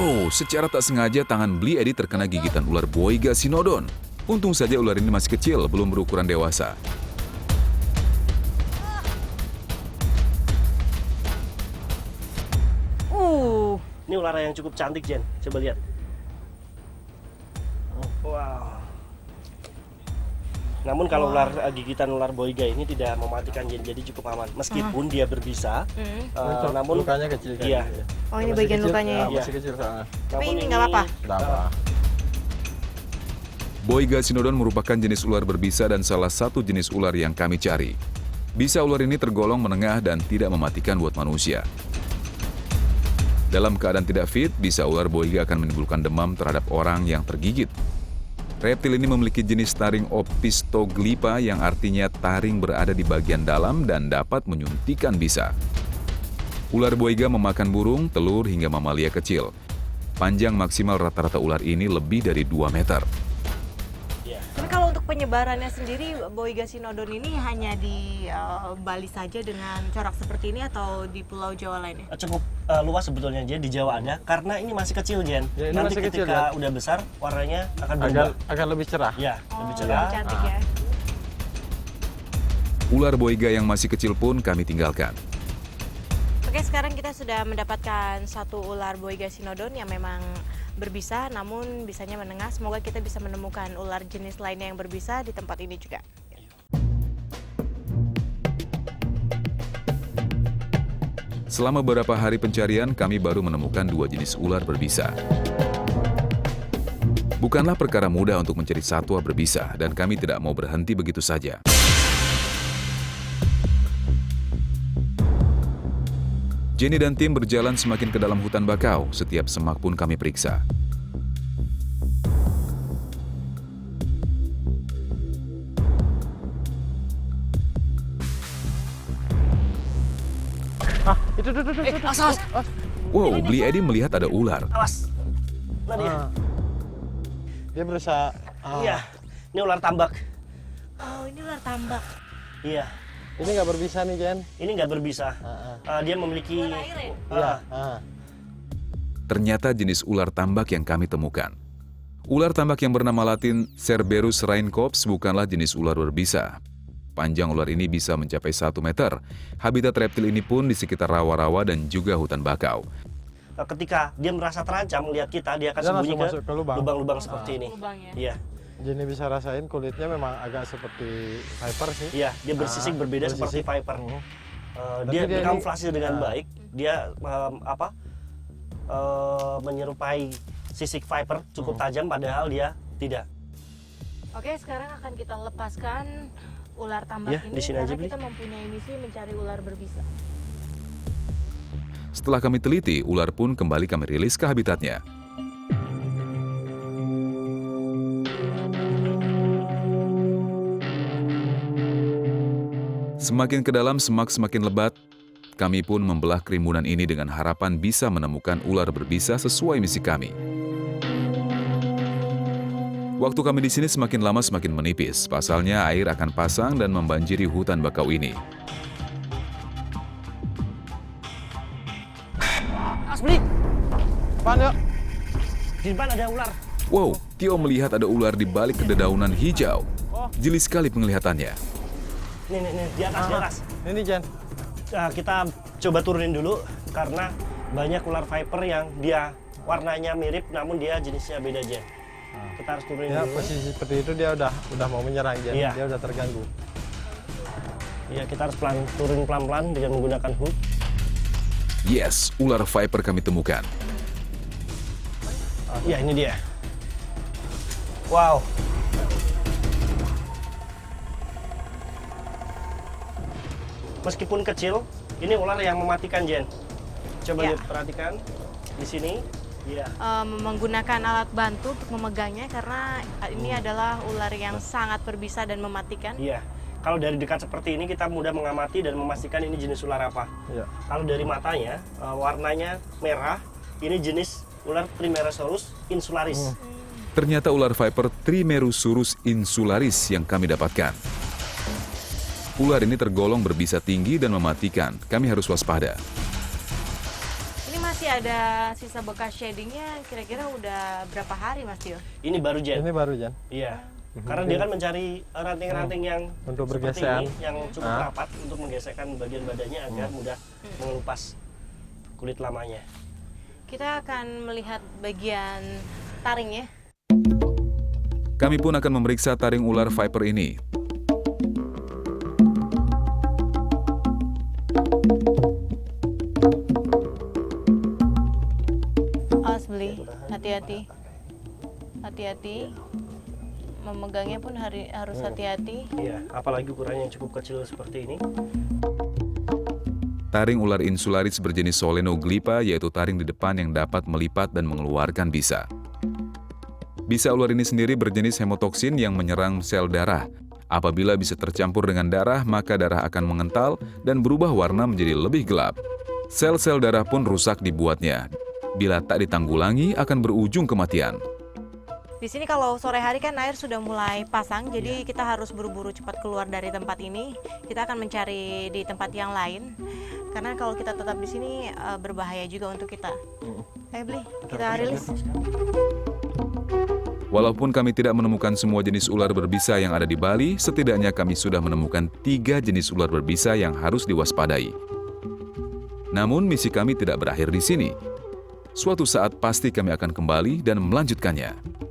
Oh, secara tak sengaja tangan Bli Edi terkena gigitan ular Boiga sinodon. Untung saja ular ini masih kecil, belum berukuran dewasa. Ini ular yang cukup cantik, Jen. Coba lihat. Wow. Namun kalau gigitan ular boiga ini tidak mematikan, Jen, jadi cukup aman. Meskipun dia berbisa, namun lukanya kecil kan. Iya. Oh, ini bagian lukanya ya. Masih kecil soalnya. Tapi ini nggak apa-apa. Nggak apa. Boiga sinodon merupakan jenis ular berbisa dan salah satu jenis ular yang kami cari. Bisa ular ini tergolong menengah dan tidak mematikan buat manusia. Dalam keadaan tidak fit, bisa ular boiga akan menimbulkan demam terhadap orang yang tergigit. Reptil ini memiliki jenis taring Opistoglypha yang artinya taring berada di bagian dalam dan dapat menyuntikkan bisa. Ular boiga memakan burung, telur hingga mamalia kecil. Panjang maksimal rata-rata ular ini lebih dari 2 meter. Tapi kalau untuk penyebarannya sendiri, Boiga sinodon ini hanya di Bali saja dengan corak seperti ini atau di Pulau Jawa lainnya? Cukup luas sebetulnya, Jen, di Jawa ada. Karena ini masih kecil, Jen. Ya, ini Nanti masih kecil, ketika udah besar, warnanya akan berubah. Akan lebih cerah. Ya, lebih cerah. Lebih cantik ya. Ular boiga yang masih kecil pun kami tinggalkan. Oke, sekarang kita sudah mendapatkan satu ular Boiga sinodon yang memang berbisa, namun bisanya menengah. Semoga kita bisa menemukan ular jenis lainnya yang berbisa di tempat ini juga. Selama beberapa hari pencarian, kami baru menemukan 2 jenis ular berbisa. Bukanlah perkara mudah untuk mencari satwa berbisa, dan kami tidak mau berhenti begitu saja. Jenny dan tim berjalan semakin ke dalam hutan bakau, setiap semak pun kami periksa. Itu. Awas. Wow, Bli Edi melihat ada ular. Awas. Nah, dia. Dia berusaha. Iya. Ini ular tambak. Oh, ini ular tambak. Iya. Ini nggak berbisa nih, Jen. Ini nggak berbisa. Dia memiliki. Iya. Ternyata jenis ular tambak yang kami temukan. Ular tambak yang bernama latin Cerberus rhynchops bukanlah jenis ular berbisa. Panjang ular ini bisa mencapai 1 meter. Habitat reptil ini pun di sekitar rawa-rawa dan juga hutan bakau. Ketika dia merasa terancam melihat kita, dia akan Dia sembunyi langsung masuk ke lubang. lubang-lubang seperti ini. Lubang ya. Iya. Jenny bisa rasain kulitnya memang agak seperti viper sih. Iya, dia bersisik berbeda seperti bersisik. viper. Tapi Dia dia berkamuflase ini- dengan baik. Dia menyerupai sisik viper cukup tajam, padahal dia tidak. Oke, sekarang akan kita lepaskan ular tambak Ya, ini di sini karena aja, Bli. kita mempunyai misi mencari ular berbisa. Setelah kami teliti, ular pun kembali kami rilis ke habitatnya. Semakin ke dalam semak semakin lebat, kami pun membelah kerimbunan ini dengan harapan bisa menemukan ular berbisa sesuai misi kami. Waktu kami di sini semakin lama semakin menipis, pasalnya air akan pasang dan membanjiri hutan bakau ini. Asli, Pan, yuk. di depan ada ular. Wow, Tio melihat ada ular di balik dedaunan hijau. Jeli sekali penglihatannya. Nih, di atas. Ini, Jen. Kita coba turunin dulu karena banyak ular viper yang dia warnanya mirip, namun dia jenisnya beda, Jen. Kita harus turunin Ya, dulu. posisi seperti itu dia udah mau menyerang, Jen. Iya. Dia udah terganggu. Iya, kita harus turun pelan-pelan dengan menggunakan hook. Yes, ular viper kami temukan. Iya, ini dia. Wow. Meskipun kecil, ini ular yang mematikan, Jen. Coba Ya. lihat, perhatikan di sini. Iya. Menggunakan alat bantu untuk memegangnya karena ini adalah ular yang sangat berbisa dan mematikan. Iya. Kalau dari dekat seperti ini kita mudah mengamati dan memastikan ini jenis ular apa. Iya. Kalau dari matanya, warnanya merah, ini jenis ular Trimerosaurus insularis. Ternyata ular viper Trimerosaurus insularis yang kami dapatkan. Ular ini tergolong berbisa tinggi dan mematikan. Kami harus waspada. Ini masih ada sisa bekas shadingnya, kira-kira udah berapa hari Mas Tio? Ini baru Jen. Ini baru Jan. Iya. Karena dia kan mencari ranting-ranting yang Untuk seperti bergesekan. ini, yang cukup rapat untuk menggesekkan bagian badannya agar mudah mengelupas kulit lamanya. Kita akan melihat bagian taring ya. Kami pun akan memeriksa taring ular viper ini. Awas beli, hati-hati. Hati-hati. Memegangnya pun harus hati-hati. Iya, apalagi ukurannya yang cukup kecil seperti ini. Taring ular insularis berjenis Solenoglypha yaitu taring di depan yang dapat melipat dan mengeluarkan bisa. Bisa ular ini sendiri berjenis hemotoksin yang menyerang sel darah. Apabila bisa tercampur dengan darah, maka darah akan mengental dan berubah warna menjadi lebih gelap. Sel-sel darah pun rusak dibuatnya. Bila tak ditanggulangi, akan berujung kematian. Di sini kalau sore hari kan air sudah mulai pasang, jadi kita harus buru-buru cepat keluar dari tempat ini. Kita akan mencari di tempat yang lain, karena kalau kita tetap di sini berbahaya juga untuk kita. Ayo beli, kita rilis. Walaupun kami tidak menemukan semua jenis ular berbisa yang ada di Bali, setidaknya kami sudah menemukan 3 jenis ular berbisa yang harus diwaspadai. Namun misi kami tidak berakhir di sini. Suatu saat pasti kami akan kembali dan melanjutkannya.